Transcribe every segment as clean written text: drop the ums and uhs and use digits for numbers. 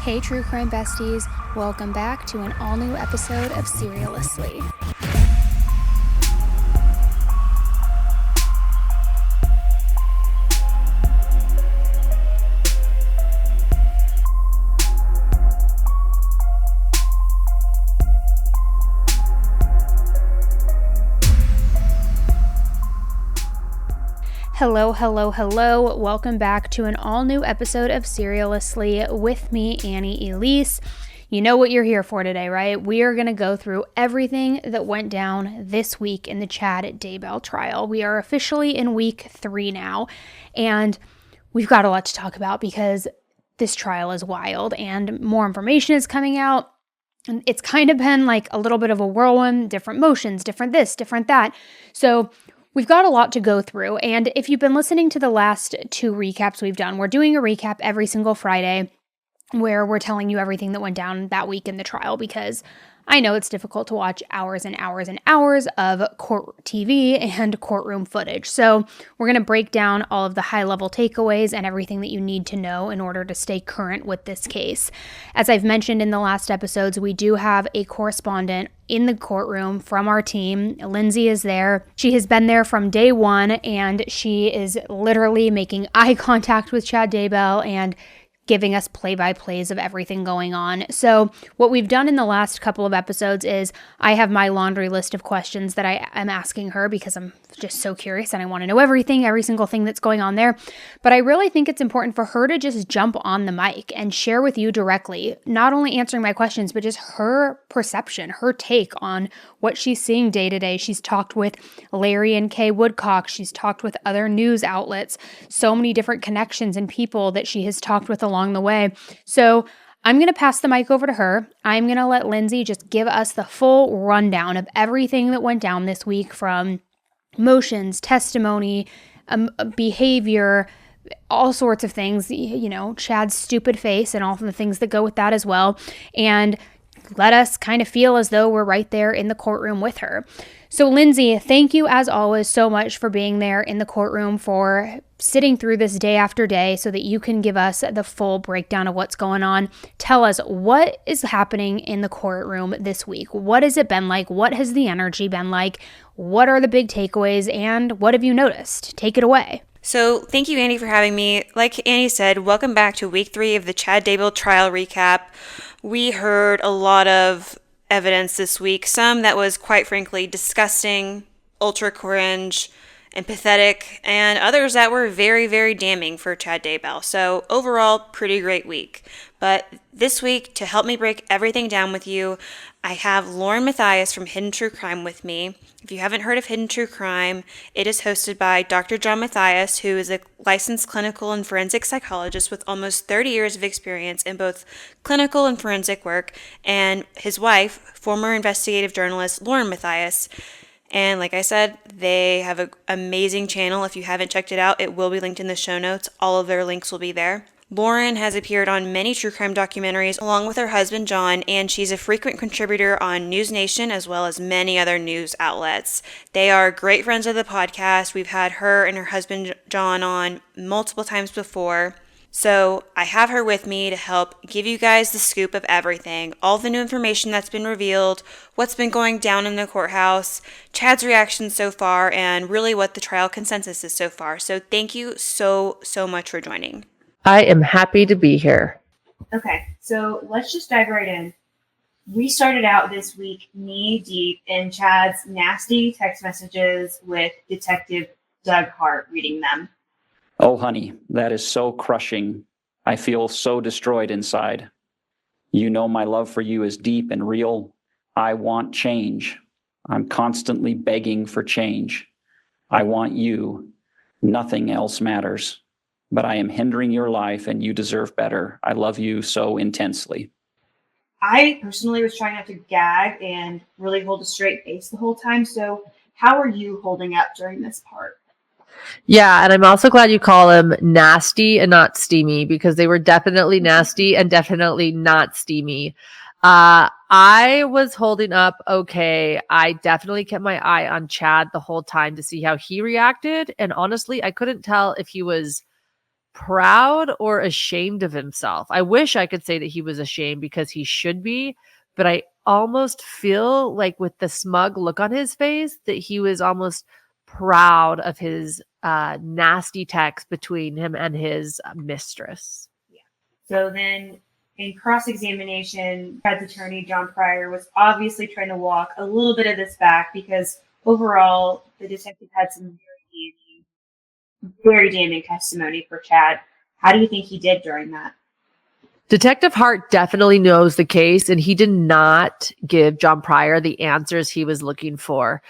Hey True Crime Besties, welcome back to an all-new episode of SERIALously. Hello, hello, hello. Welcome back to an all-new episode of SERIALously with me, Annie Elise. You know what you're here for today, right? We are going to go through everything that went down this week in the Chad Daybell trial. We are officially in week 3 now, and we've got a lot to talk about because this trial is wild and more information is coming out. And it's kind of been like a little bit of a whirlwind, different motions, different this, different that. So we've got a lot to go through, and if you've been listening to the last 2 recaps we've done, we're doing a recap every single Friday where we're telling you everything that went down that week in the trial, because I know it's difficult to watch hours and hours and hours of court TV and courtroom footage. So we're going to break down all of the high-level takeaways and everything that you need to know in order to stay current with this case. As I've mentioned in the last episodes, we do have a correspondent in the courtroom from our team. Lindsay is there. She has been there from day one, and she is literally making eye contact with Chad Daybell and giving us play-by-plays of everything going on. So what we've done in the last couple of episodes is I have my laundry list of questions that I am asking her because I'm just so curious and I want to know everything, every single thing that's going on there. But I really think it's important for her to just jump on the mic and share with you directly, not only answering my questions, but just her perception, her take on what she's seeing day to day. She's talked with Larry and Kay Woodcock. She's talked with other news outlets, so many different connections and people that she has talked with along the way. So I'm going to pass the mic over to her. I'm going to let Lindsay just give us the full rundown of everything that went down this week, from motions, testimony, behavior, all sorts of things, you know, Chad's stupid face and all of the things that go with that as well. And let us kind of feel as though we're right there in the courtroom with her. So Lindsay, thank you as always so much for being there in the courtroom, for sitting through this day after day so that you can give us the full breakdown of what's going on. Tell us, what is happening in the courtroom this week? What has it been like? What has the energy been like? What are the big takeaways, and what have you noticed? Take it away. So thank you, Annie, for having me. Like Annie said, welcome back to week 3 of the Chad Daybell trial recap. We heard a lot of evidence this week, some that was quite frankly disgusting, ultra cringe, and pathetic, and others that were very, very damning for Chad Daybell. So overall, pretty great week. But this week, to help me break everything down with you, I have Lauren Matthias from Hidden True Crime with me. If you haven't heard of Hidden True Crime, it is hosted by Dr. John Matthias, who is a licensed clinical and forensic psychologist with almost 30 years of experience in both clinical and forensic work, and his wife, former investigative journalist Lauren Matthias. And like I said, they have an amazing channel. If you haven't checked it out, it will be linked in the show notes. All of their links will be there. Lauren has appeared on many true crime documentaries along with her husband John, and she's a frequent contributor on News Nation as well as many other news outlets. They are great friends of the podcast. We've had her and her husband John on multiple times before. So I have her with me to help give you guys the scoop of everything, all the new information that's been revealed, what's been going down in the courthouse, Chad's reaction so far, and really what the trial consensus is so far. So thank you so much for joining. I am happy to be here. Okay, so let's just dive right in. We started out this week knee deep in Chad's nasty text messages with Detective Doug Hart reading them. Oh, honey, that is so crushing. I feel so destroyed inside. You know my love for you is deep and real. I want change. I'm constantly begging for change. I want you. Nothing else matters. But I am hindering your life and you deserve better. I love you so intensely. I personally was trying not to gag and really hold a straight face the whole time. So how are you holding up during this part? Yeah, and I'm also glad you call them nasty and not steamy, because they were definitely nasty and definitely not steamy. I was holding up okay. I definitely kept my eye on Chad the whole time to see how he reacted. And honestly, I couldn't tell if he was proud or ashamed of himself. I wish I could say that he was ashamed because he should be, but I almost feel like with the smug look on his face that he was almost proud of his nasty text between him and his mistress. So then in cross-examination, Chad's attorney, John Pryor, was obviously trying to walk a little bit of this back because overall the detective had some very damning testimony for Chad. How do you think he did during that? Detective Hart definitely knows the case, and he did not give John Pryor the answers he was looking for.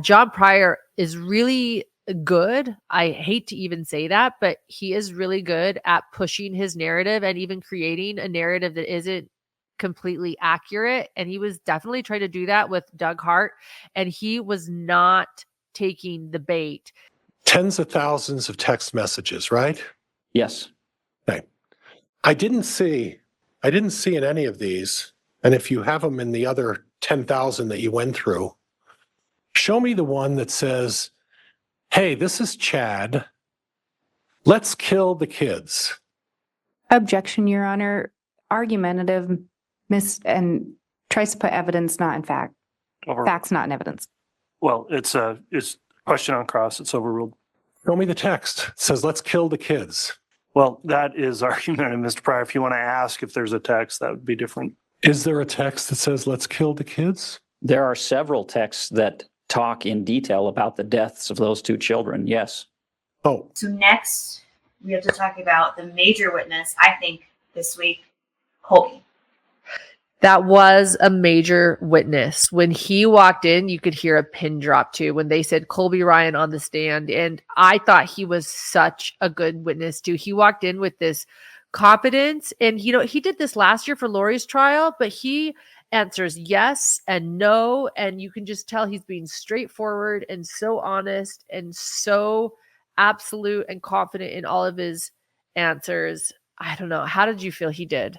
John Pryor is really good. I hate to even say that, but he is really good at pushing his narrative and even creating a narrative that isn't completely accurate. And he was definitely trying to do that with Doug Hart, and he was not taking the bait. Tens of thousands of text messages, right? Yes. Okay. I didn't see in any of these, and if you have them in the other 10,000 that you went through, show me the one that says, hey, this is Chad. Let's kill the kids. Objection, Your Honor. Argumentative, and tries to put evidence not in fact. Facts not in evidence. Well, it's question on cross. It's overruled. Show me the text. It says, let's kill the kids. Well, that is argumentative, Mr. Pryor. If you want to ask if there's a text, that would be different. Is there a text that says, let's kill the kids? There are several texts that talk in detail about the deaths of those two children. Yes. Oh, So next, we have to talk about the major witness, I think, this week, Colby. That was a major witness. When he walked in, you could hear a pin drop too when they said Colby Ryan on the stand. And I thought he was such a good witness too. He walked in with this confidence, and he did this last year for Lori's trial, but he answers yes and no. And you can just tell he's being straightforward and so honest and so absolute and confident in all of his answers. I don't know. How did you feel he did?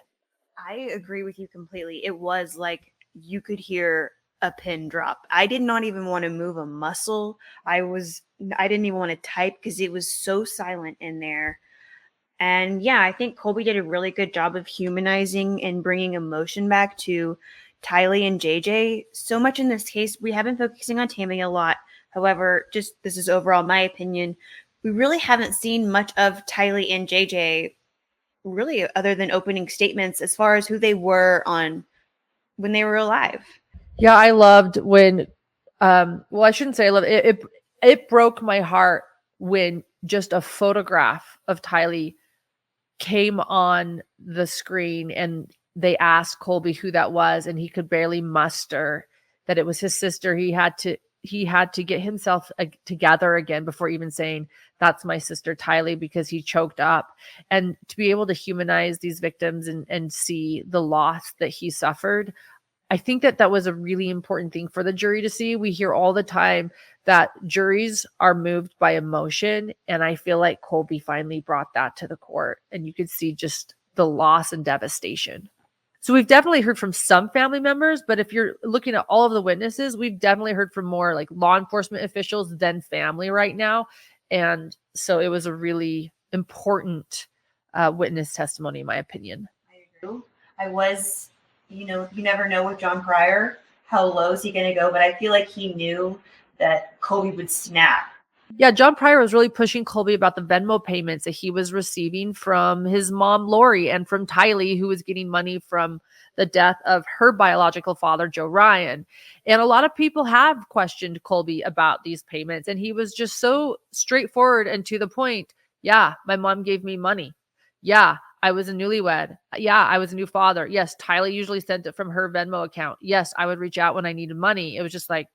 I agree with you completely. It was like you could hear a pin drop. I did not even want to move a muscle. I didn't even want to type because it was so silent in there. And yeah, I think Colby did a really good job of humanizing and bringing emotion back to Tylee and JJ. So much in this case, we have been focusing on Tammy a lot. However, just this is overall my opinion. We really haven't seen much of Tylee and JJ really other than opening statements as far as who they were on when they were alive. Yeah, I loved when I shouldn't say I love it. It broke my heart when just a photograph of Tylee came on the screen and they asked Colby who that was, and he could barely muster that it was his sister. He had to get himself together again before even saying, that's my sister Tylee, because he choked up. And to be able to humanize these victims and see the loss that he suffered, I think that was a really important thing for the jury to see. We hear all the time that juries are moved by emotion, and I feel like Colby finally brought that to the court, and you could see just the loss and devastation. So we've definitely heard from some family members, but if you're looking at all of the witnesses, we've definitely heard from more like law enforcement officials than family right now. And so it was a really important witness testimony, in my opinion. I agree. I was, you never know with John Pryor, how low is he going to go? But I feel like he knew that Colby would snap. Yeah, John Pryor was really pushing Colby about the Venmo payments that he was receiving from his mom, Lori, and from Tylee, who was getting money from the death of her biological father, Joe Ryan. And a lot of people have questioned Colby about these payments, and he was just so straightforward and to the point. Yeah, my mom gave me money. Yeah, I was a newlywed. Yeah, I was a new father. Yes, Tylee usually sent it from her Venmo account. Yes, I would reach out when I needed money. It was just like,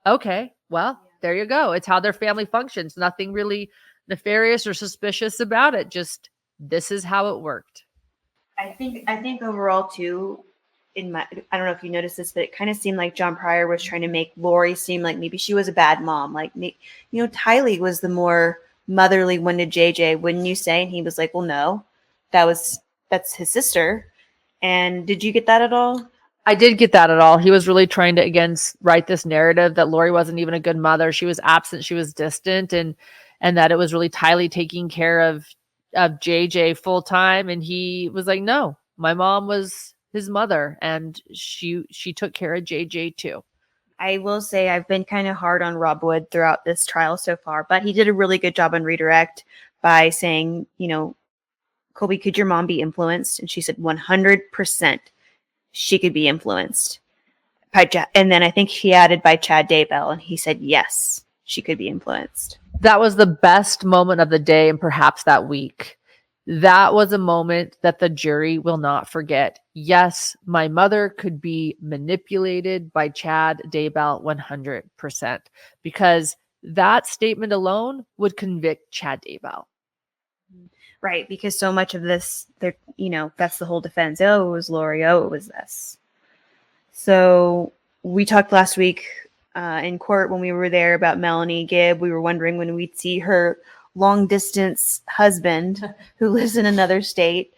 okay, well, there you go. It's how their family functions. Nothing really nefarious or suspicious about it. Just this is how it worked. I think overall too, I don't know if you noticed this, but it kind of seemed like John Pryor was trying to make Lori seem like maybe she was a bad mom. Like, Tylee was the more motherly one to JJ, wouldn't you say? And he was like, well, no, that's his sister. And did you get that at all? I did get that at all. He was really trying to, again, write this narrative that Lori wasn't even a good mother. She was absent. She was distant. And that it was really Tylee taking care of JJ full time, and he was like, no, my mom was his mother, and she took care of JJ too. I will say I've been kind of hard on Rob Wood throughout this trial so far, but he did a really good job on redirect by saying, Colby, could your mom be influenced? And she said 100% she could be influenced. And then I think he added by Chad Daybell, and he said, yes, she could be influenced. That was the best moment of the day and perhaps that week. That was a moment that the jury will not forget. Yes, my mother could be manipulated by Chad Daybell 100%, because that statement alone would convict Chad Daybell. Right, because so much of this, that's the whole defense. Oh, it was Lori. Oh, it was this. So we talked last week in court when we were there about Melanie Gibb. We were wondering when we'd see her long distance husband who lives in another state.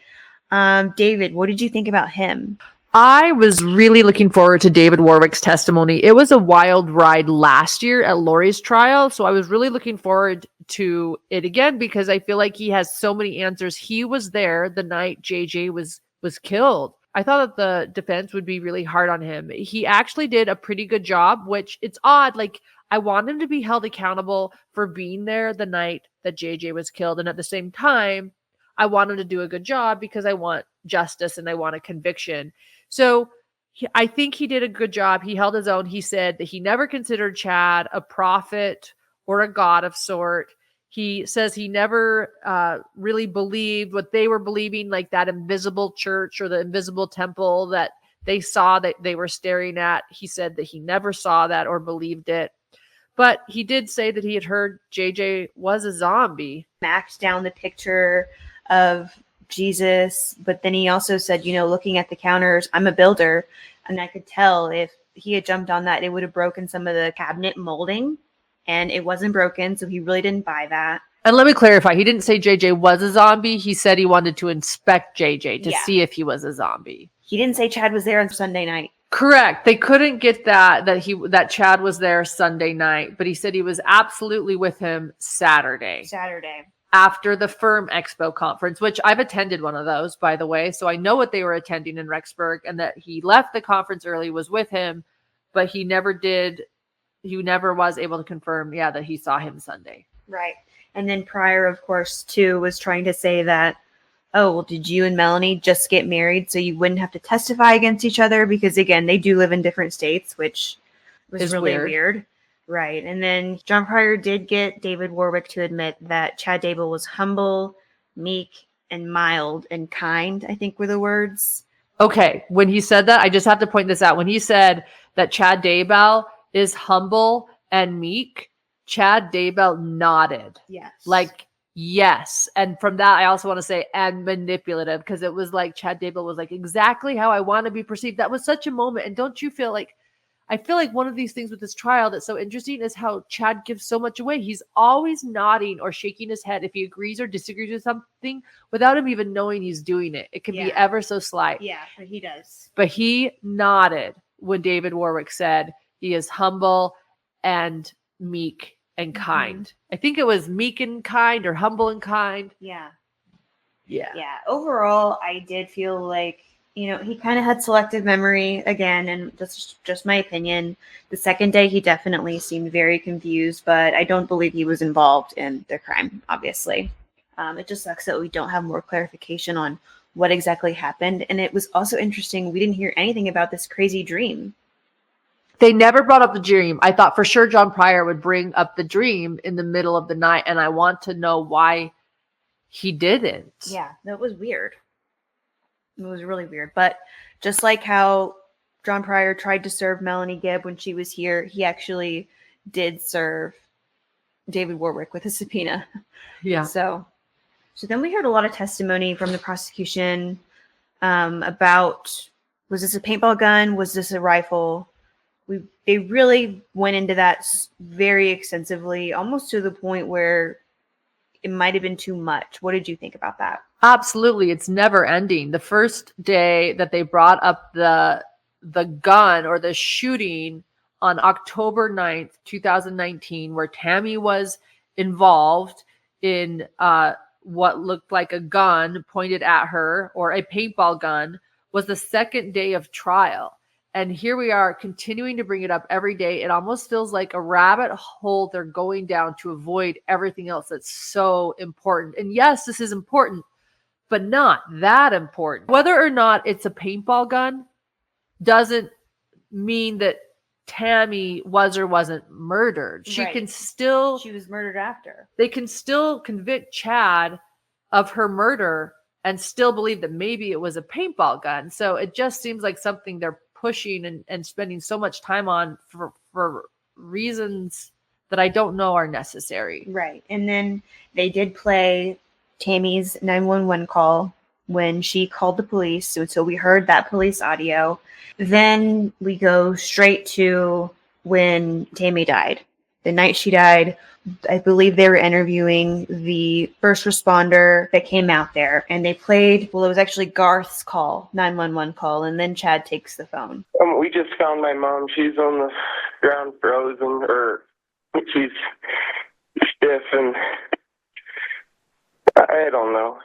David, what did you think about him? I was really looking forward to David Warwick's testimony. It was a wild ride last year at Lori's trial, so I was really looking forward to it again because I feel like he has so many answers. He was there the night JJ was killed. I thought that the defense would be really hard on him. He actually did a pretty good job, which it's odd. Like, I want him to be held accountable for being there the night that JJ was killed. And at the same time, I want him to do a good job because I want justice and I want a conviction. So I think he did a good job. He held his own. He said that he never considered Chad a prophet or a god of sort. He says he never really believed what they were believing, like that invisible church or the invisible temple that they saw that they were staring at. He said that he never saw that or believed it. But he did say that he had heard JJ was a zombie. Maxed down the picture of Jesus, but then he also said, looking at the counters, I'm a builder, and I could tell if he had jumped on that, it would have broken some of the cabinet molding, and it wasn't broken, so he really didn't buy that. And let me clarify, he didn't say JJ was a zombie. He said he wanted to inspect JJ to see if he was a zombie. He didn't say Chad was there on Sunday night. Correct. They couldn't get that Chad was there Sunday night, but he said he was absolutely with him Saturday. After the Firm Expo conference, which I've attended one of those, by the way. So I know what they were attending in Rexburg, and that he left the conference early, was with him, but he never was able to confirm, that he saw him Sunday. Right. And then Pryor, of course, too, was trying to say that, oh, well, did you and Melanie just get married so you wouldn't have to testify against each other? Because, again, they do live in different states, which was really weird. Right. And then John Pryor did get David Warwick to admit that Chad Daybell was humble, meek, and mild and kind, I think were the words. Okay. When he said that, I just have to point this out. When he said that Chad Daybell is humble and meek, Chad Daybell nodded. Yes. Like, yes. And from that, I also want to say, and manipulative, because it was like Chad Daybell was like, exactly how I want to be perceived. That was such a moment. And don't you feel like, I feel like one of these things with this trial that's so interesting is how Chad gives so much away. He's always nodding or shaking his head if he agrees or disagrees with something without him even knowing he's doing it. It can be ever so slight. Yeah, but he does. But he nodded when David Warwick said he is humble and meek and kind. I think it was meek and kind or humble and kind. Yeah. Yeah. Overall, I did feel like, he kind of had selective memory again, and just my opinion. The second day, he definitely seemed very confused, but I don't believe he was involved in the crime, obviously. It just sucks that we don't have more clarification on what exactly happened. And it was also interesting, we didn't hear anything about this crazy dream. They never brought up the dream. I thought for sure John Pryor would bring up the dream in the middle of the night, and I want to know why he didn't. Yeah, that was weird. It was really weird. But just like how John Pryor tried to serve Melanie Gibb when she was here, he actually did serve David Warwick with a subpoena. Yeah. So then we heard a lot of testimony from the prosecution about, was this a paintball gun? Was this a rifle? They really went into that very extensively, almost to the point where it might have been too much. What did you think about that? Absolutely. It's never ending. The first day that they brought up the gun or the shooting on October 9th, 2019, where Tammy was involved in what looked like a gun pointed at her, or a paintball gun, was the second day of trial. And here we are continuing to bring it up every day. It almost feels like a rabbit hole they're going down to avoid everything else that's so important. And yes, this is important, but not that important. Whether or not it's a paintball gun doesn't mean that Tammy was or wasn't murdered. She Right. can still, She was murdered after. they can still convict Chad of her murder and still believe that maybe it was a paintball gun. So it just seems like something they're pushing and spending so much time on for reasons that I don't know are necessary. Right. And then they did play Tammy's 911 call when she called the police. So we heard that police audio. Then we go straight to when Tammy died. The night she died, I believe they were interviewing the first responder that came out there, and they played, well, it was actually Garth's call, 911 call, and then Chad takes the phone. We just found my mom. She's on the ground frozen, or she's stiff, and I don't know.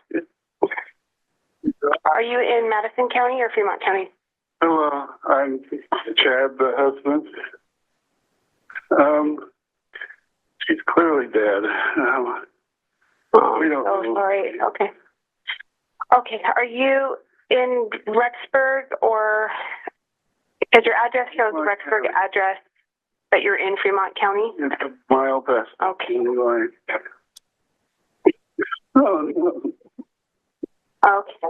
Are you in Madison County or Fremont County? Hello, I'm Chad, the husband. She's clearly dead. We don't Oh, know. sorry. Okay. Okay. Are you in Rexburg, or because your address shows Rexburg address, but you're in Fremont County? It's a mile past. Okay. Oh, no. Okay.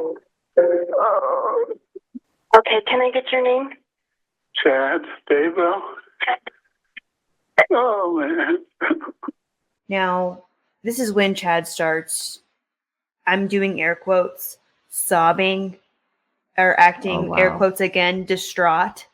Okay. Can I get your name? Chad, Daybell. Oh, man. Now, this is when Chad starts, I'm doing air quotes, sobbing, or acting, air quotes again, distraught.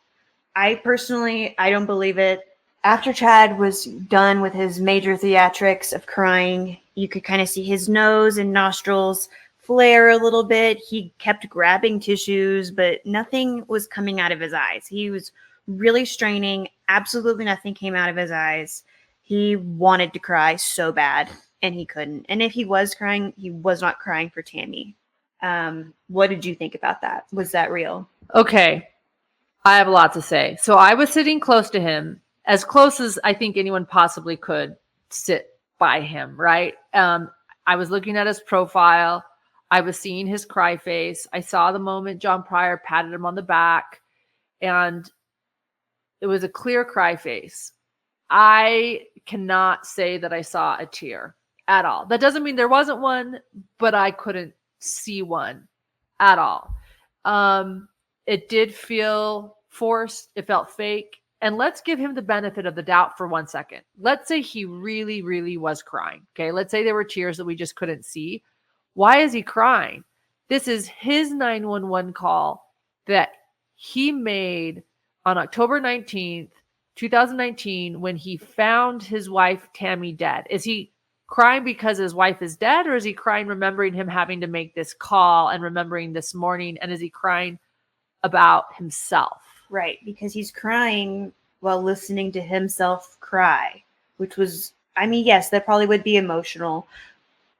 I don't believe it. After Chad was done with his major theatrics of crying, you could kind of see his nose and nostrils flare a little bit. He kept grabbing tissues, but nothing was coming out of his eyes. He was really straining. Absolutely nothing came out of his eyes. He wanted to cry so bad, and he couldn't. And if he was crying, he was not crying for Tammy. What did you think about that? Was that real? Okay. I have a lot to say. So I was sitting close to him, as close as I think anyone possibly could sit by him, right? I was looking at his profile. I was seeing his cry face. I saw the moment John Pryor patted him on the back, and it was a clear cry face. I cannot say that I saw a tear at all. That doesn't mean there wasn't one, but I couldn't see one at all. It did feel forced. It felt fake. And let's give him the benefit of the doubt for 1 second. Let's say he really, really was crying. Okay. Let's say there were tears that we just couldn't see. Why is he crying? This is his 911 call that he made on October 19th, 2019, when he found his wife, Tammy, dead. Is he crying because his wife is dead, or is he crying remembering him having to make this call and remembering this morning? And is he crying about himself? Right, because he's crying while listening to himself cry, which was, I mean, yes, that probably would be emotional,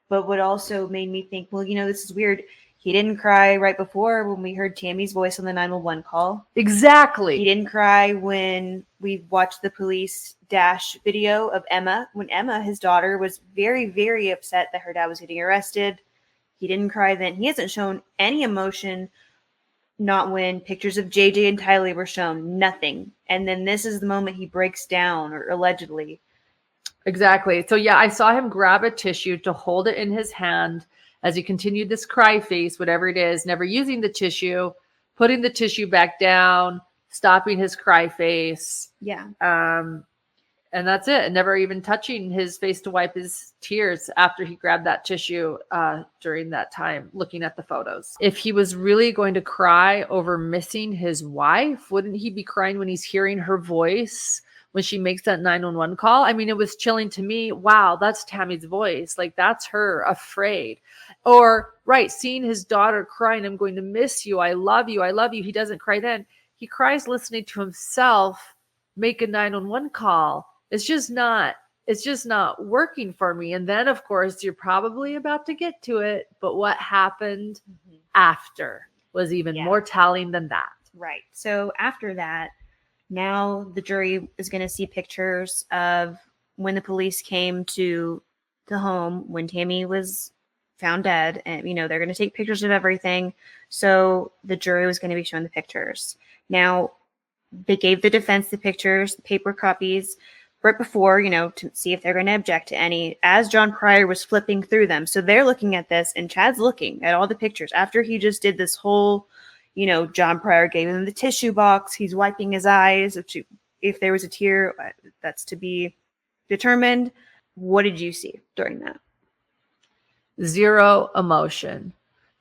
but what also made me think, well, this is weird. He didn't cry right before when we heard Tammy's voice on the 911 call. Exactly. He didn't cry when we watched the police dash video of Emma, when Emma, his daughter, was very, very upset that her dad was getting arrested. He didn't cry then. He hasn't shown any emotion, not when pictures of JJ and Tylee were shown, nothing. And then this is the moment he breaks down, or allegedly. Exactly. So yeah, I saw him grab a tissue to hold it in his hand as he continued this cry face, whatever it is, never using the tissue, putting the tissue back down, stopping his cry face. Yeah. And that's it. And never even touching his face to wipe his tears after he grabbed that tissue during that time, looking at the photos. If he was really going to cry over missing his wife, wouldn't he be crying when he's hearing her voice when she makes that 911 call? I mean, it was chilling to me. Wow, that's Tammy's voice. Like, that's her afraid. Or, right, seeing his daughter crying, I'm going to miss you. I love you. I love you. He doesn't cry then. He cries listening to himself make a 911 call. It's just not it's just not working for me. And then, of course, you're probably about to get to it, but what happened after was even more telling than that. Right. So after that, now the jury is going to see pictures of when the police came to the home when Tammy was found dead, and they're going to take pictures of everything. So the jury was going to be shown the pictures. Now they gave the defense the pictures, the paper copies, right before, to see if they're going to object to any, as John Pryor was flipping through them. So they're looking at this, and Chad's looking at all the pictures after he just did this whole, John Pryor gave him the tissue box. He's wiping his eyes. If there was a tear, that's to be determined. What did you see during that? Zero emotion.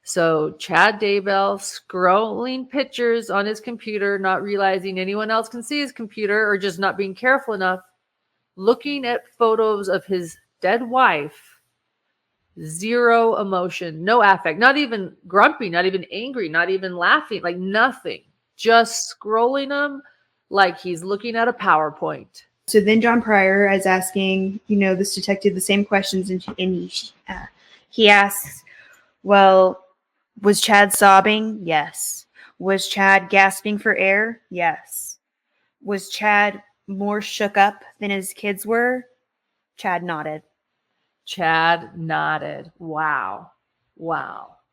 So Chad Daybell scrolling pictures on his computer, not realizing anyone else can see his computer, or just not being careful enough, looking at photos of his dead wife. Zero emotion, no affect, not even grumpy, not even angry, not even laughing, like nothing. Just scrolling them like he's looking at a PowerPoint. So then John Pryor is asking, this detective the same questions, and he asks, well, was Chad sobbing? Yes. Was Chad gasping for air? Yes. Was Chad more shook up than his kids were? Chad nodded. Chad nodded. Wow.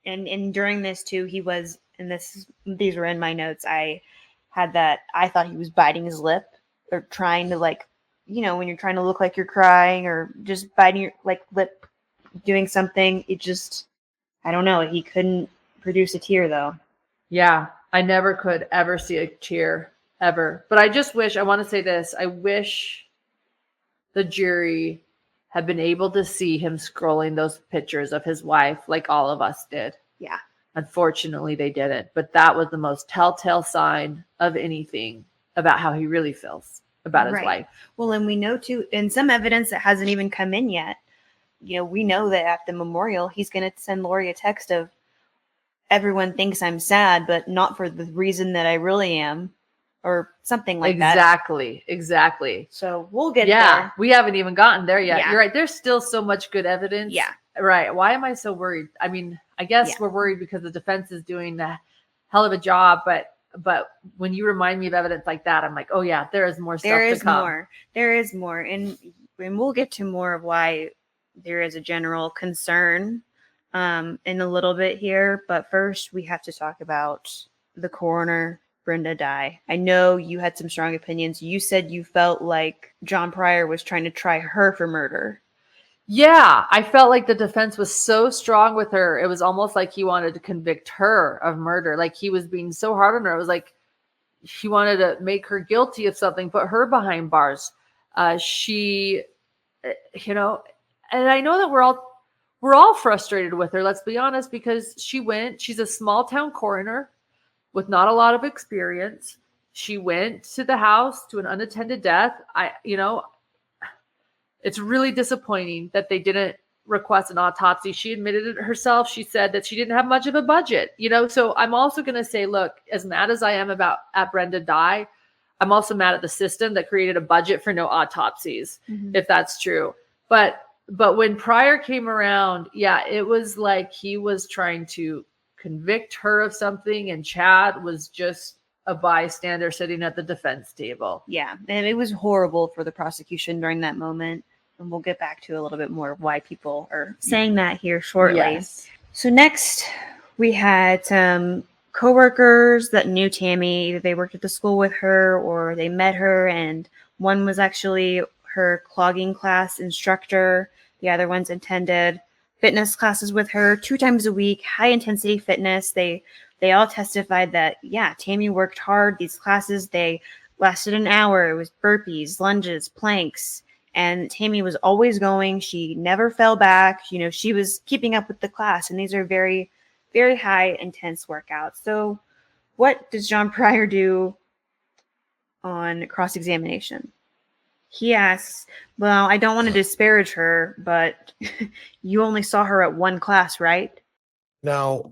And during this too, he was, and these were in my notes, I had that, I thought he was biting his lip, or trying to, like, when you're trying to look like you're crying, or just biting your lip, doing something. It just, I don't know. He couldn't produce a tear though. Yeah, I never could ever see a tear ever. But I just wish, I want to say this, I wish the jury had been able to see him scrolling those pictures of his wife like all of us did. Yeah. Unfortunately, they didn't. But that was the most telltale sign of anything about how he really feels about his wife. Well, and we know too, and some evidence that hasn't even come in yet, we know that at the memorial, he's going to send Lori a text of, everyone thinks I'm sad, but not for the reason that I really am, or something like that. Exactly. So we'll get there. We haven't even gotten there yet. Yeah. You're right. There's still so much good evidence. Yeah. Right. Why am I so worried? I mean, I guess we're worried because the defense is doing a hell of a job, but when you remind me of evidence like that, I'm like, oh yeah, there is more stuff to come. There is more. And we'll get to more of why there is a general concern in a little bit here. But first, we have to talk about the coroner, Brenda Dye. I know you had some strong opinions. You said you felt like John Pryor was trying to try her for murder. Yeah, I felt like the defense was so strong with her. It was almost like he wanted to convict her of murder. Like he was being so hard on her. It was like he wanted to make her guilty of something, put her behind bars. She, and I know that we're all frustrated with her, let's be honest, because she's a small town coroner with not a lot of experience. She went to the house to an unattended death. It's really disappointing that they didn't request an autopsy. She admitted it herself. She said that she didn't have much of a budget, so I'm also going to say, look, as mad as I am at Brenda Dye, I'm also mad at the system that created a budget for no autopsies, if that's true. But when Pryor came around, it was like he was trying to convict her of something, and Chad was just a bystander sitting at the defense table. Yeah, and it was horrible for the prosecution during that moment. And we'll get back to a little bit more of why people are saying that here shortly. Yes. So next, we had some coworkers that knew Tammy. Either they worked at the school with her or they met her, and one was actually her clogging class instructor. The other ones attended fitness classes with her 2 times a week, high intensity fitness. They all testified that, Tammy worked hard. These classes, they lasted an hour. It was burpees, lunges, planks. And Tammy was always going. She never fell back. She was keeping up with the class. And these are very, very high, intense workouts. So what does John Pryor do on cross-examination? He asks, well, I don't want to disparage her, but you only saw her at one class, right? Now,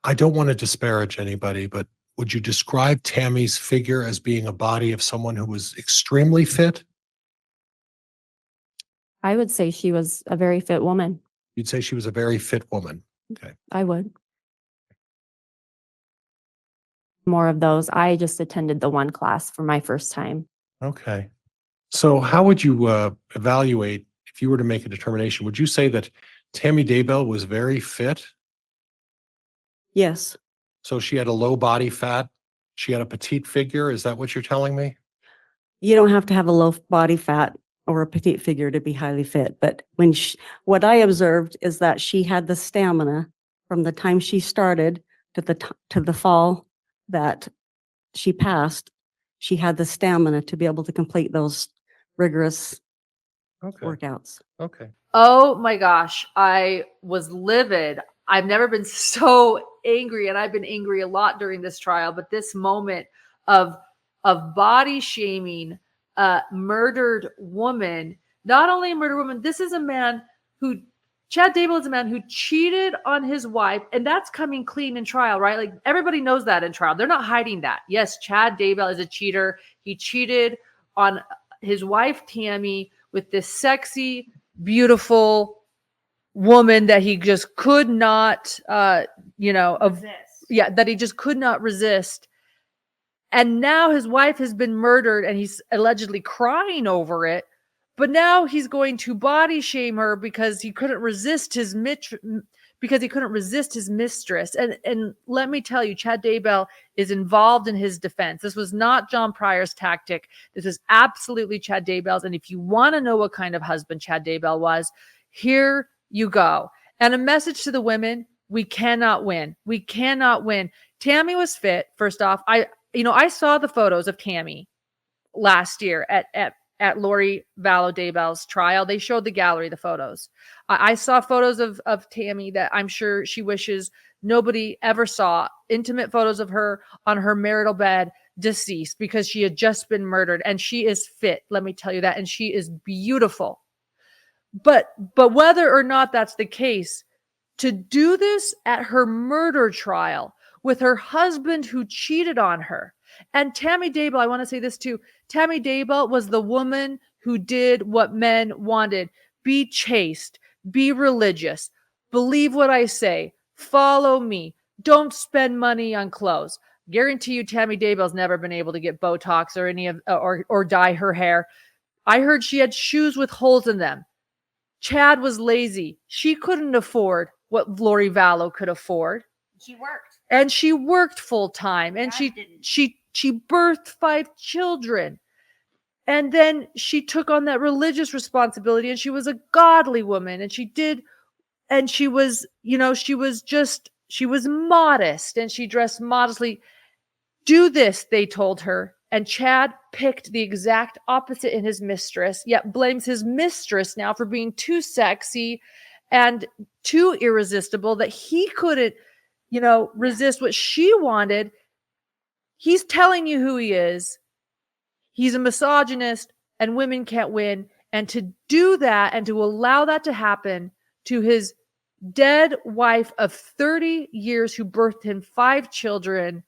I don't want to disparage anybody, but would you describe Tammy's figure as being a body of someone who was extremely fit? I would say she was a very fit woman. You'd say she was a very fit woman. Okay. I would. More of those. I just attended the one class for my first time. Okay. So how would you evaluate, if you were to make a determination, would you say that Tammy Daybell was very fit? Yes. So she had a low body fat. She had a petite figure. Is that what you're telling me? You don't have to have a low body fat or a petite figure to be highly fit. But what I observed is that she had the stamina from the time she started to the fall that she passed. She had the stamina to be able to complete those rigorous workouts. Okay. Oh my gosh, I was livid. I've never been so angry, and I've been angry a lot during this trial, but this moment of body shaming a murdered woman, not only a murdered woman, this is a man who, Chad Daybell is a man who cheated on his wife, and that's coming clean in trial, right? Like everybody knows that in trial. They're not hiding that. Yes, Chad Daybell is a cheater. He cheated on his wife, Tammy, with this sexy, beautiful woman that he just could not, that he just could not resist. And now his wife has been murdered and he's allegedly crying over it. But now he's going to body shame her because he couldn't resist his mistress. And let me tell you, Chad Daybell is involved in his defense. This was not John Pryor's tactic. This is absolutely Chad Daybell's. And if you want to know what kind of husband Chad Daybell was, here you go. And a message to the women: we cannot win. We cannot win. Tammy was fit. First off, I saw the photos of Tammy last year at Lori Vallow Daybell's trial. They showed the gallery, the photos. I saw photos of Tammy that I'm sure she wishes nobody ever saw. Intimate photos of her on her marital bed, deceased, because she had just been murdered. And she is fit, let me tell you that. And she is beautiful. But whether or not that's the case, to do this at her murder trial with her husband who cheated on her. And Tammy Daybell, I want to say this too. Tammy Daybell was the woman who did what men wanted. Be chaste, be religious, believe what I say, follow me, don't spend money on clothes. Guarantee you Tammy Daybell's never been able to get Botox or any of or dye her hair. I heard she had shoes with holes in them. Chad was lazy. She couldn't afford what Lori Vallow could afford. She worked. And she worked full time, and she birthed 5 children. And then she took on that religious responsibility, and she was a godly woman, and she was modest, and she dressed modestly. Do this, they told her. And Chad picked the exact opposite in his mistress, yet blames his mistress now for being too sexy and too irresistible that he couldn't, resist what she wanted. He's telling you who he is. He's a misogynist, and women can't win. And to do that and to allow that to happen to his dead wife of 30 years who birthed him 5 children,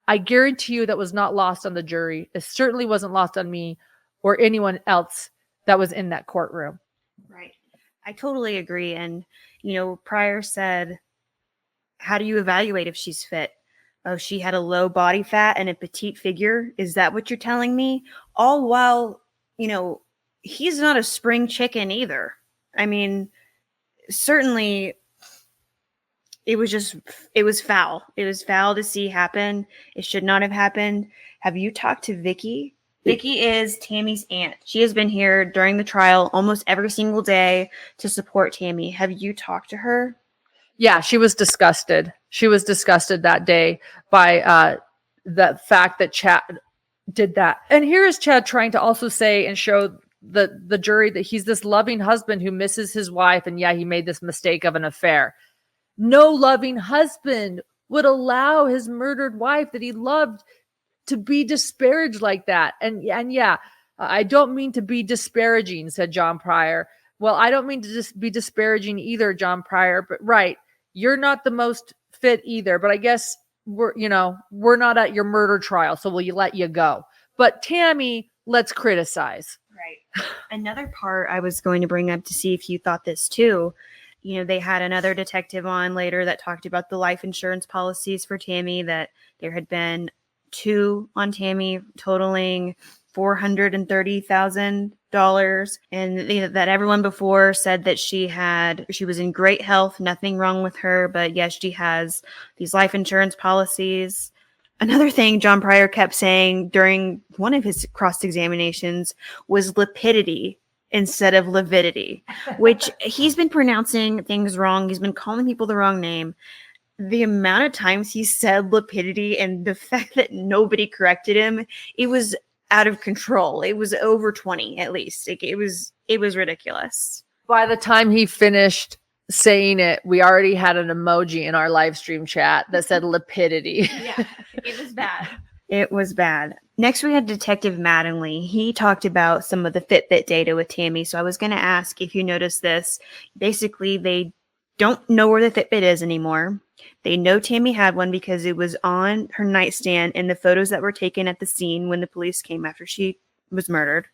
I guarantee you that was not lost on the jury. It certainly wasn't lost on me or anyone else that was in that courtroom. Right. I totally agree. And, Pryor said, how do you evaluate if she's fit? Oh, she had a low body fat and a petite figure. Is that what you're telling me? All while, he's not a spring chicken either. I mean, certainly it was foul. It was foul to see happen. It should not have happened. Have you talked to Vicky? Vicky is Tammy's aunt. She has been here during the trial almost every single day to support Tammy. Have you talked to her? Yeah, she was disgusted. She was disgusted that day by the fact that Chad did that. And here is Chad trying to also say and show the jury that he's this loving husband who misses his wife. And yeah, he made this mistake of an affair. No loving husband would allow his murdered wife that he loved to be disparaged like that. And yeah, I don't mean to be disparaging, said John Pryor. Well, I don't mean to just be disparaging either, John Pryor, but right. You're not the most fit either, but I guess we're not at your murder trial, so we'll let you go. But Tammy, let's criticize. Right. Another part I was going to bring up to see if you thought this too. They had another detective on later that talked about the life insurance policies for Tammy, that there had been 2 on Tammy totaling $430,000, and that everyone before said that she was in great health, nothing wrong with her, but yes, she has these life insurance policies. Another thing John Pryor kept saying during one of his cross-examinations was lapidity instead of lividity, which he's been pronouncing things wrong. He's been calling people the wrong name. The amount of times he said lapidity and the fact that nobody corrected him, it was out of control. It was over 20 at least. It was ridiculous. By the time he finished saying it, we already had an emoji in our live stream chat that said lapidity. Yeah, it was bad. It was bad. Next, we had Detective Mattingly. He talked about some of the Fitbit data with Tammy. So I was going to ask if you noticed this. Basically, they don't know where the Fitbit is anymore. They know Tammy had one because it was on her nightstand in the photos that were taken at the scene when the police came after she was murdered.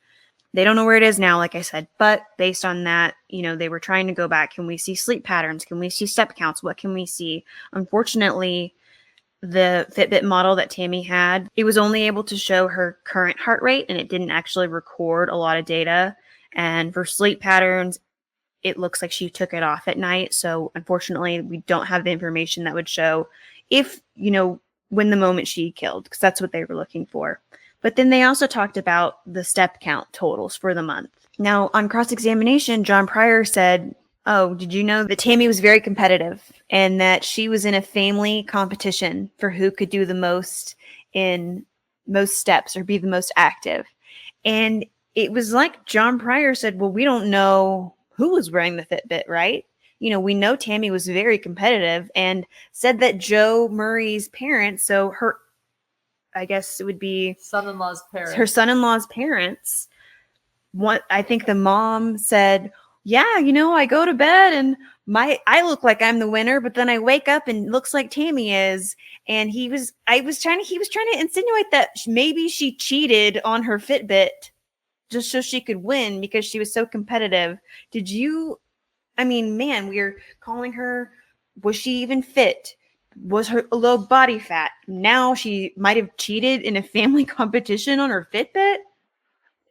They don't know where it is now, like I said, but based on that, they were trying to go back. Can we see sleep patterns? Can we see step counts? What can we see? Unfortunately, the Fitbit model that Tammy had, it was only able to show her current heart rate, and it didn't actually record a lot of data. And for sleep patterns, it looks like she took it off at night. So unfortunately, we don't have the information that would show if, when the moment she killed, because that's what they were looking for. But then they also talked about the step count totals for the month. Now, on cross-examination, John Pryor said, "Oh, did you know that Tammy was very competitive and that she was in a family competition for who could do the most in most steps or be the most active?" And it was like John Pryor said, well, we don't know who was wearing the Fitbit, right? We know Tammy was very competitive, and said that Joe Murray's parents, so I guess it would be son-in-law's parents. Her son-in-law's parents. I think the mom said, "Yeah, I go to bed and I look like I'm the winner, but then I wake up and it looks like Tammy is." And he was trying to insinuate that maybe she cheated on her Fitbit just so she could win because she was so competitive. We're calling her, was she even fit? Was her low body fat? Now she might have cheated in a family competition on her Fitbit.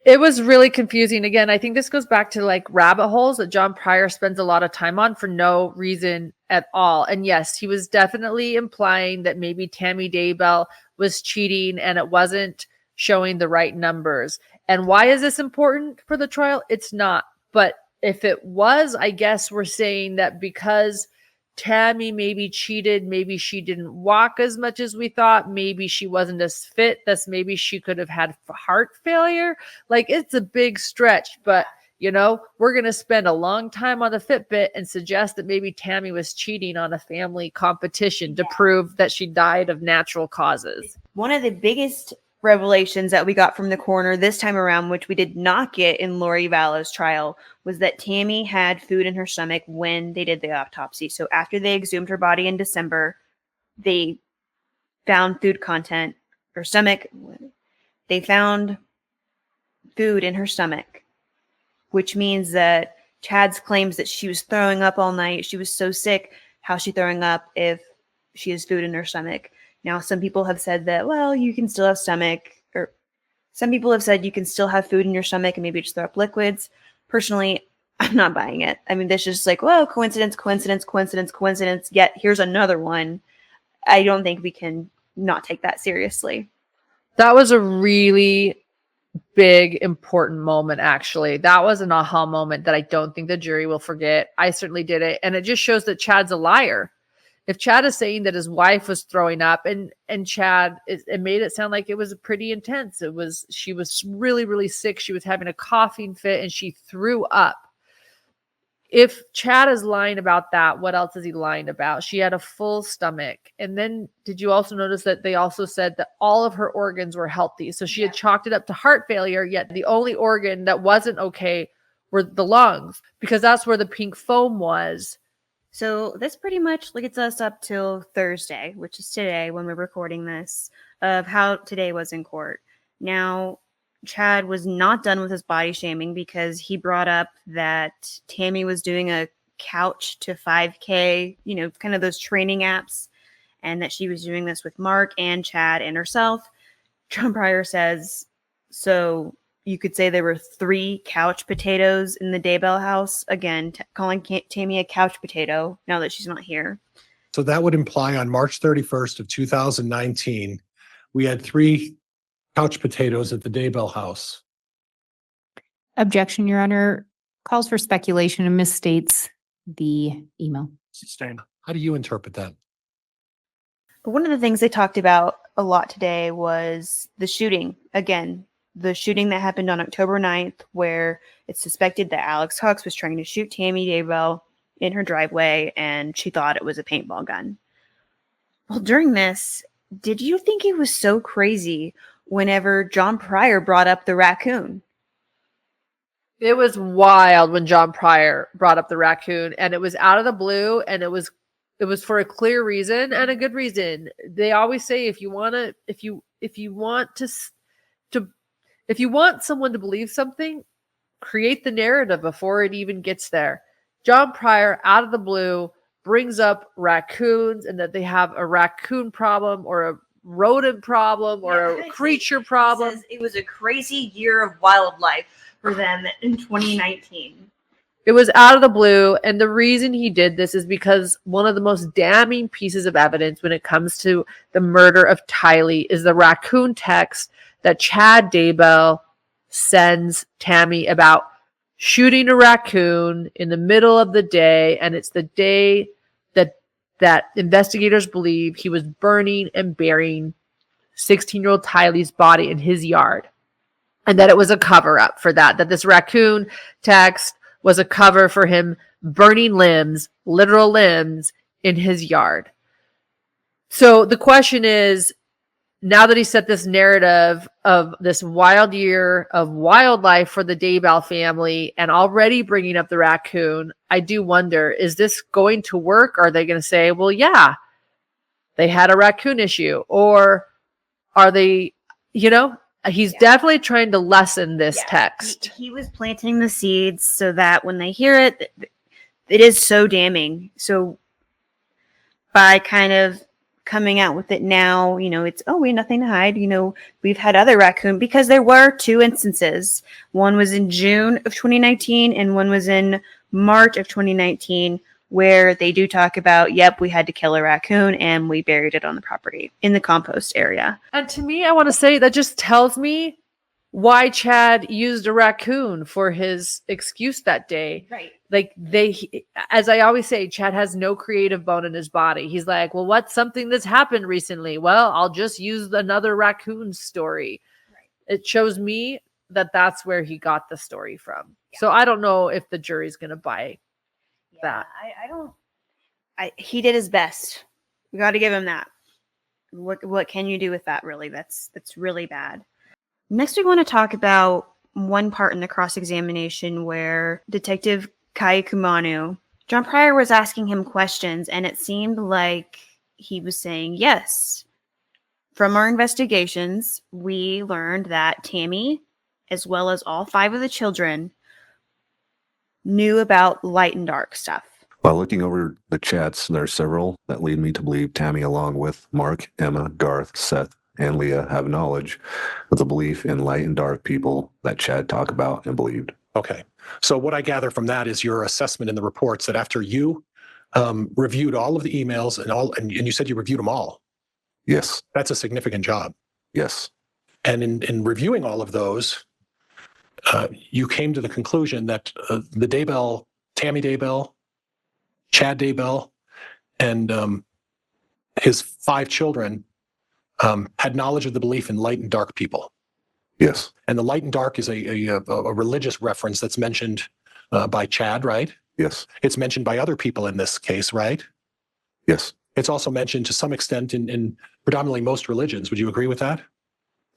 It was really confusing. Again, I think this goes back to like rabbit holes that John Pryor spends a lot of time on for no reason at all. And yes, he was definitely implying that maybe Tammy Daybell was cheating and it wasn't showing the right numbers. And why is this important for the trial? It's not. But if it was, I guess we're saying that because Tammy maybe cheated, maybe she didn't walk as much as we thought, maybe she wasn't as fit, thus maybe she could have had heart failure. Like, it's a big stretch, but we're going to spend a long time on the Fitbit and suggest that maybe Tammy was cheating on a family competition to prove that she died of natural causes. One of the biggest revelations that we got from the coroner this time around, which we did not get in Lori Vallow's trial, was that Tammy had food in her stomach when they did the autopsy. So after they exhumed her body in December, they found food content, her stomach. They found food in her stomach, which means that Chad's claims that she was throwing up all night, she was so sick, how's she throwing up if she has food in her stomach? Now, some people have said that, well, you can still have some people have said you can still have food in your stomach and maybe just throw up liquids. Personally, I'm not buying it. This is just like, well, coincidence, yet here's another one. I don't think we can not take that seriously. That was a really big, important moment, actually. That was an aha moment that I don't think the jury will forget. I certainly did it. And it just shows that Chad's a liar. If Chad is saying that his wife was throwing up and Chad, it made it sound like it was pretty intense. She was really, really sick. She was having a coughing fit and she threw up. If Chad is lying about that, what else is he lying about? She had a full stomach. And then did you also notice that they also said that all of her organs were healthy? So she had chalked it up to heart failure, yet the only organ that wasn't okay were the lungs, because that's where the pink foam was. So this pretty much gets us up till Thursday, which is today when we're recording this, of how today was in court. Now, Chad was not done with his body shaming because he brought up that Tammy was doing a couch to 5K, kind of those training apps, and that she was doing this with Mark and Chad and herself. John Pryor says, so you could say there were 3 couch potatoes in the Daybell house. Again, calling Tammy a couch potato now that she's not here. So that would imply on March 31st of 2019, we had 3 couch potatoes at the Daybell house. Objection, Your Honor. Calls for speculation and misstates the email. Sustained. How do you interpret that? But one of the things they talked about a lot today was the shooting. Again, the shooting that happened on October 9th, where it's suspected that Alex Hux was trying to shoot Tammy Daybell in her driveway, and she thought it was a paintball gun. Well, during this, did you think it was so crazy whenever John Pryor brought up the raccoon? It was wild when John Pryor brought up the raccoon, and it was out of the blue, and it was for a clear reason and a good reason. They always say if you want someone to believe something, create the narrative before it even gets there. John Pryor, out of the blue, brings up raccoons and that they have a raccoon problem or a rodent problem or a creature problem. He says it was a crazy year of wildlife for them in 2019. It was out of the blue, and the reason he did this is because one of the most damning pieces of evidence when it comes to the murder of Tylee is the raccoon text that Chad Daybell sends Tammy about shooting a raccoon in the middle of the day, and it's the day that investigators believe he was burning and burying 16-year-old Tylee's body in his yard, and that it was a cover-up for that this raccoon text was a cover for him burning limbs, literal limbs, in his yard. So the question is, now that he set this narrative of this wild year of wildlife for the Daybell family and already bringing up the raccoon, I do wonder, is this going to work? Are they going to say, well, yeah, they had a raccoon issue? Or are they, he's definitely trying to lessen this text. He was planting the seeds so that when they hear it, it is so damning. So by kind of coming out with it now, it's, we have nothing to hide. We've had other raccoon, because there were 2 instances. One was in June of 2019 and one was in March of 2019, where they do talk about, we had to kill a raccoon and we buried it on the property in the compost area. And to me, I want to say that just tells me why Chad used a raccoon for his excuse that day. Right. Like as I always say, Chad has no creative bone in his body. He's like, well, what's something that's happened recently? Well, I'll just use another raccoon story. Right. It shows me that that's where he got the story from. Yeah. So I don't know if the jury's going to buy that. He did his best. We got to give him that. What can you do with that, really? That's really bad. Next, we want to talk about one part in the cross-examination where Detective Kai Kumanu, John Pryor was asking him questions, and it seemed like he was saying, yes, from our investigations, we learned that Tammy, as well as all 5 of the children, knew about light and dark stuff. While looking over the chats, there are several that lead me to believe Tammy, along with Mark, Emma, Garth, Seth, and Leah, have knowledge of the belief in light and dark people that Chad talked about and believed. Okay. So what I gather from that is your assessment in the reports that after you reviewed all of the emails and you said you reviewed them all. Yes. That's a significant job. Yes. And in reviewing all of those, you came to the conclusion that the Daybell, Tammy Daybell, Chad Daybell, and his 5 children had knowledge of the belief in light and dark people. Yes. And the light and dark is a religious reference that's mentioned by Chad, right? Yes. It's mentioned by other people in this case, right? Yes. It's also mentioned to some extent in predominantly most religions. Would you agree with that?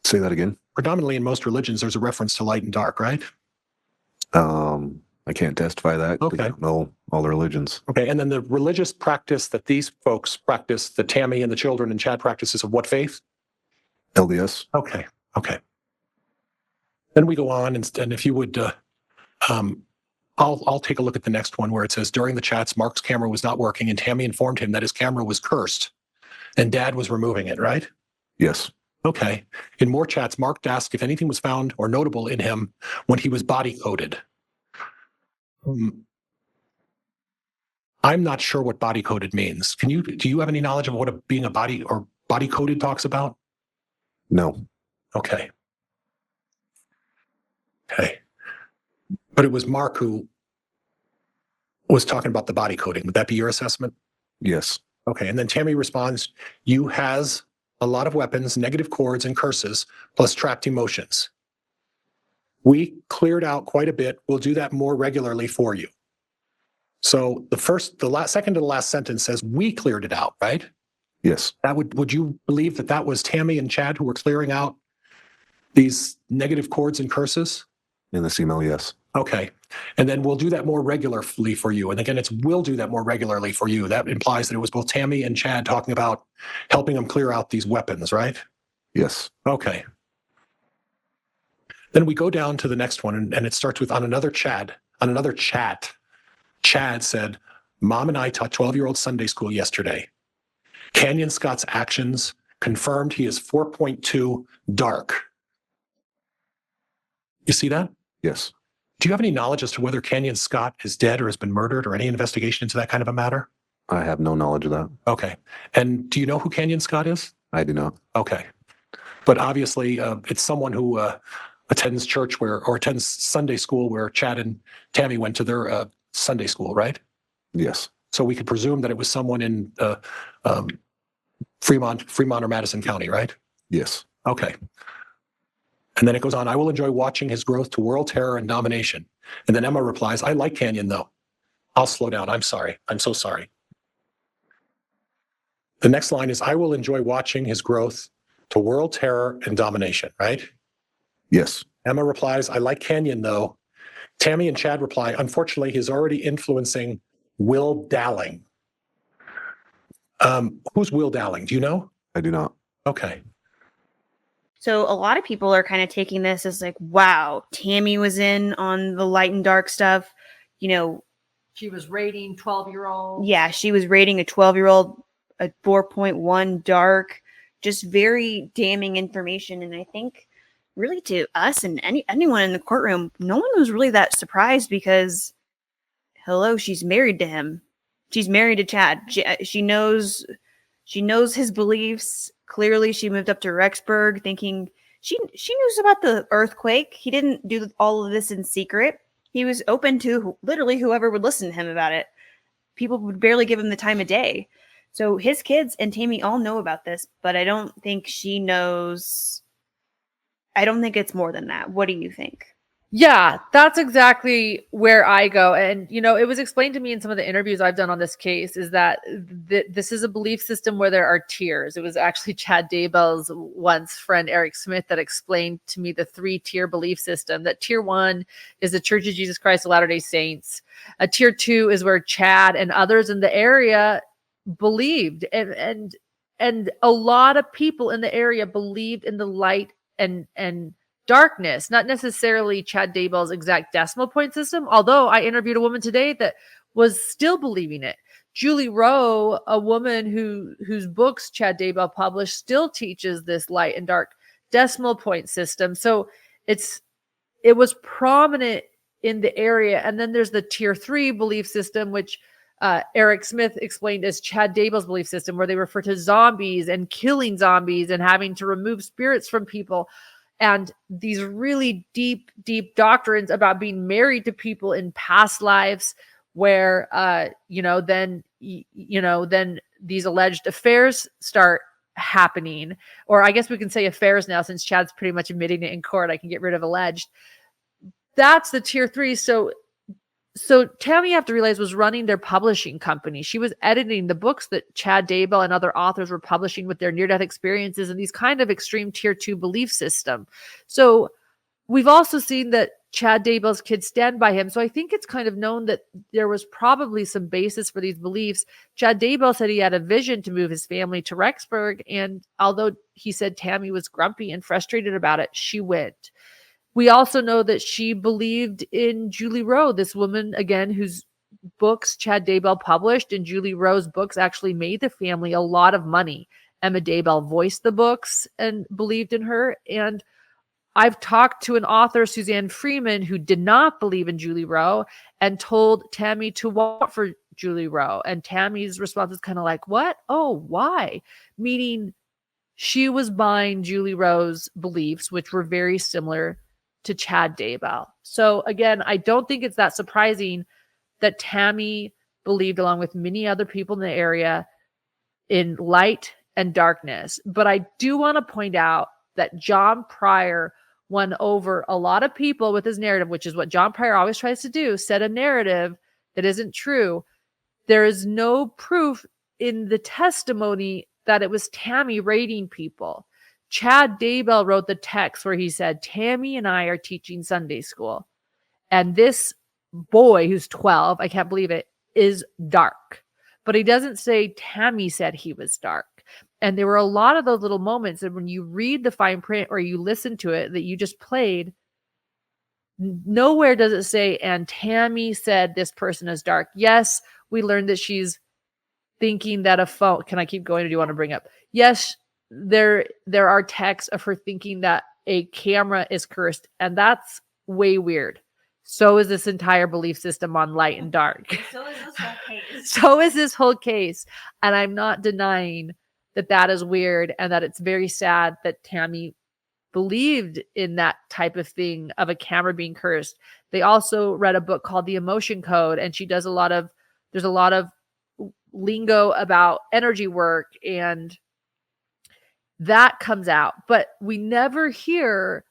Say that again. Predominantly in most religions, there's a reference to light and dark, right? I can't testify that. Okay. I don't know all the religions. Okay. And then the religious practice that these folks practice, the Tammy and the children and Chad practices of what faith? LDS. Okay. Okay. Then we go on, and if you would, I'll take a look at the next one where it says, during the chats, Mark's camera was not working, and Tammy informed him that his camera was cursed, and Dad was removing it, right? Yes. Okay. In more chats, Mark asked if anything was found or notable in him when he was body coded. I'm not sure what body coded means. Do you have any knowledge of what being a body or body coded talks about? No. Okay. Okay. But it was Mark who was talking about the body coding. Would that be your assessment? Yes. Okay. And then Tammy responds, you has a lot of weapons, negative chords, and curses, plus trapped emotions. We cleared out quite a bit. We'll do that more regularly for you. So second to the last sentence says we cleared it out, right? Yes. Would you believe that was Tammy and Chad who were clearing out these negative chords and curses? In this email, yes. Okay. And then we'll do that more regularly for you. And again, we'll do that more regularly for you. That implies that it was both Tammy and Chad talking about helping them clear out these weapons, right? Yes. Okay. Then we go down to the next one, and it starts with on another chat. Chad said, Mom and I taught 12-year-old Sunday school yesterday. Canyon Scott's actions confirmed he is 4.2 dark. You see that? Yes. Do you have any knowledge as to whether Canyon Scott is dead or has been murdered or any investigation into that kind of a matter? I have no knowledge of that. Okay. And do you know who Canyon Scott is? I do not. Okay. But obviously, it's someone who attends church or attends Sunday school where Chad and Tammy went to their Sunday school, right? Yes. So we could presume that it was someone in Fremont or Madison County, right? Yes. Okay. And then it goes on, I will enjoy watching his growth to world terror and domination. And then Emma replies, I like Canyon though. I'll slow down. I'm sorry. I'm so sorry. The next line is, I will enjoy watching his growth to world terror and domination, right? Yes. Emma replies, I like Canyon though. Tammy and Chad reply, unfortunately, he's already influencing Will Dowling. Who's Will Dowling? Do you know? I do not. Okay. So a lot of people are kind of taking this as like, wow, Tammy was in on the light and dark stuff. You know, She was rating 12-year-olds. yeah, she was rating a 12-year-old a 4.1 dark, just very damning information. And I think really to us and anyone in the courtroom, no one was really that surprised because, hello, she's married to him. She's married to Chad. She knows his beliefs. Clearly, she moved up to Rexburg thinking she knew about the earthquake. He didn't do all of this in secret. He was open to literally whoever would listen to him about it. People would barely give him the time of day. So his kids and Tammy all know about this, but I don't think she knows. I don't think it's more than that. What do you think? Yeah, that's exactly where I go. And, it was explained to me in some of the interviews I've done on this case is that this is a belief system where there are tiers. It was actually Chad Daybell's once friend, Eric Smith, that explained to me the 3-tier belief system. That tier 1 is the Church of Jesus Christ of Latter-day Saints. Tier 2 is where Chad and others in the area believed. And a lot of people in the area believed in the light and darkness, not necessarily Chad Daybell's exact decimal point system, although I interviewed a woman today that was still believing it. Julie Rowe, a woman whose books Chad Daybell published, still teaches this light and dark decimal point system. So it was prominent in the area. And then there's the tier 3 belief system, which Eric Smith explained as Chad Daybell's belief system, where they refer to zombies and killing zombies and having to remove spirits from people. And these really deep, deep doctrines about being married to people in past lives where, then these alleged affairs start happening. Or I guess we can say affairs now, since Chad's pretty much admitting it in court. I can get rid of alleged. That's the tier 3. So Tammy, you have to realize, was running their publishing company. She was editing the books that Chad Daybell and other authors were publishing with their near-death experiences and these kind of extreme tier 2 belief system. So we've also seen that Chad Daybell's kids stand by him. So I think it's kind of known that there was probably some basis for these beliefs. Chad Daybell said he had a vision to move his family to Rexburg. And although he said Tammy was grumpy and frustrated about it, she went. We also know that she believed in Julie Rowe, this woman, again, whose books Chad Daybell published, and Julie Rowe's books actually made the family a lot of money. Emma Daybell voiced the books and believed in her. And I've talked to an author, Suzanne Freeman, who did not believe in Julie Rowe and told Tammy to walk for Julie Rowe. And Tammy's response is kind of like, what? Oh, why? Meaning she was buying Julie Rowe's beliefs, which were very similar to Chad Daybell. So again, I don't think it's that surprising that Tammy believed, along with many other people in the area, in light and darkness. But I do want to point out that John Pryor won over a lot of people with his narrative, which is what John Pryor always tries to do, set a narrative that isn't true. There is no proof in the testimony that it was Tammy raiding people. Chad Daybell wrote the text where he said, Tammy and I are teaching Sunday school. And this boy who's 12, I can't believe it, is dark. But he doesn't say Tammy said he was dark. And there were a lot of those little moments. And when you read the fine print or you listen to it that you just played, nowhere does it say, and Tammy said this person is dark. Yes, we learned that she's thinking that a phone, can I keep going or do you want to bring up? Yes, there are texts of her thinking that a camera is cursed, and that's way weird. So is this entire belief system on light and dark. So is this whole case. So is this whole case. And I'm not denying that that is weird and that it's very sad that Tammy believed in that type of thing of a camera being cursed. They also read a book called The Emotion Code, and there's a lot of lingo about energy work, and that comes out. But we never hear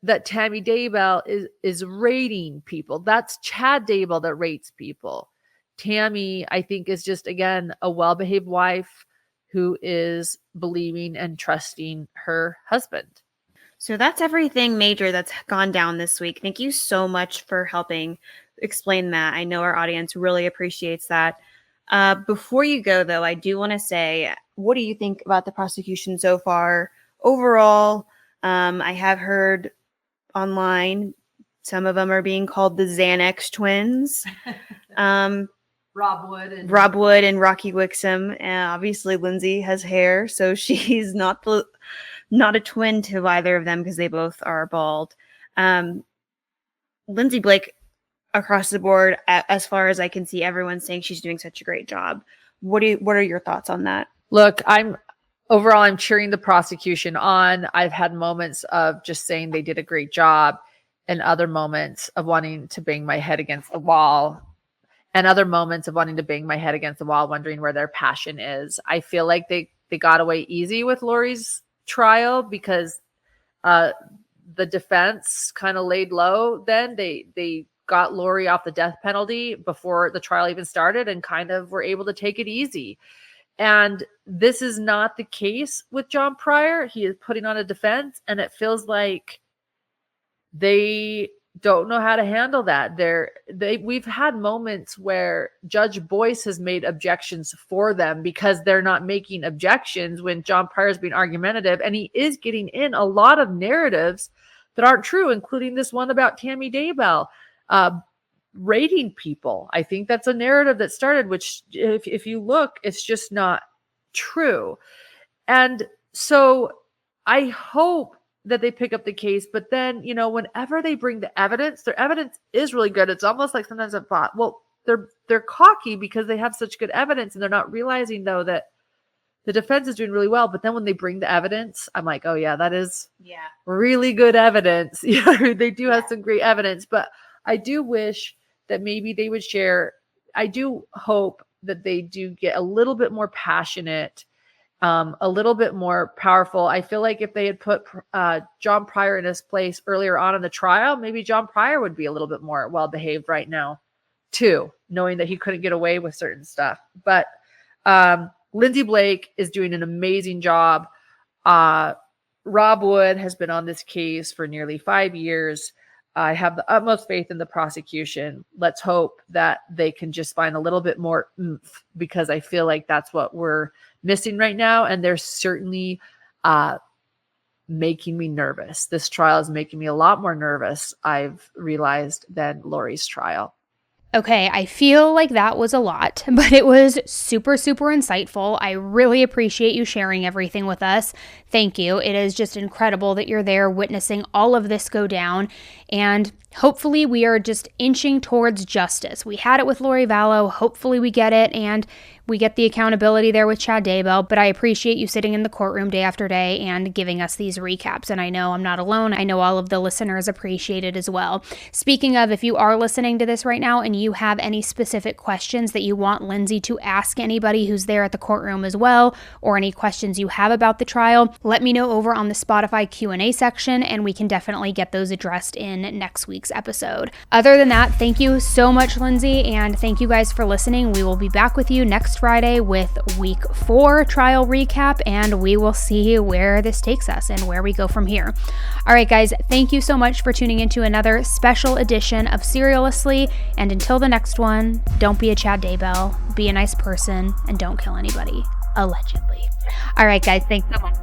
that Tammy Daybell is rating people. That's Chad Daybell that rates people. Tammy, I think, is just, again, a well-behaved wife who is believing and trusting her husband. So that's everything major that's gone down this week. Thank you so much for helping explain that. I know our audience really appreciates that. Before you go, though, I do want to say, what do you think about the prosecution so far? Overall, I have heard online, some of them are being called the Xanax twins. Rob Wood and Rocky Wixom. Obviously, Lindsay has hair, so she's not a twin to either of them because they both are bald. Lindsay Blake, across the board, as far as I can see, everyone's saying she's doing such a great job. What are your thoughts on that? Look, I'm cheering the prosecution on. I've had moments of just saying they did a great job, and other moments of wanting to bang my head against the wall, and other moments of wanting to bang my head against the wall, wondering where their passion is. I feel like they got away easy with Lori's trial because the defense kind of laid low. Then they got Lori off the death penalty before the trial even started and kind of were able to take it easy. And this is not the case with John Pryor. He is putting on a defense, and it feels like they don't know how to handle that. We've had moments where Judge Boyce has made objections for them because they're not making objections when John Pryor is being argumentative, and he is getting in a lot of narratives that aren't true, including this one about Tammy Daybell rating people. I think that's a narrative that started, which if you look, it's just not true. And so I hope that they pick up the case, but then, whenever they bring the evidence, their evidence is really good. It's almost like sometimes I've thought, well, they're cocky because they have such good evidence, and they're not realizing though that the defense is doing really well. But then when they bring the evidence, I'm like, oh yeah, that is really good evidence. They do have some great evidence, but I do wish that maybe they would share. I do hope that they do get a little bit more passionate, a little bit more powerful. I feel like if they had put John Pryor in his place earlier on in the trial, maybe John Pryor would be a little bit more well-behaved right now too, knowing that he couldn't get away with certain stuff. But Lindsay Blake is doing an amazing job. Rob Wood has been on this case for nearly 5 years. I have the utmost faith in the prosecution. Let's hope that they can just find a little bit more oomph, because I feel like that's what we're missing right now. And they're certainly making me nervous. This trial is making me a lot more nervous, I've realized, than Lori's trial. Okay, I feel like that was a lot, but it was super, super insightful. I really appreciate you sharing everything with us. Thank you. It is just incredible that you're there witnessing all of this go down, and hopefully we are just inching towards justice. We had it with Lori Vallow. Hopefully we get it, and we get the accountability there with Chad Daybell, but I appreciate you sitting in the courtroom day after day and giving us these recaps. And I know I'm not alone. I know all of the listeners appreciate it as well. Speaking of, if you are listening to this right now and you have any specific questions that you want Lindsay to ask anybody who's there at the courtroom as well, or any questions you have about the trial, let me know over on the Spotify Q&A section, and we can definitely get those addressed in next week's episode. Other than that, thank you so much, Lindsay, and thank you guys for listening. We will be back with you next Friday with week 4 trial recap, and we will see where this takes us and where we go from here. All right, guys, thank you so much for tuning into another special edition of Serialously, and until the next one, don't be a Chad Daybell, be a nice person, and don't kill anybody, allegedly. All right, guys, thanks so much.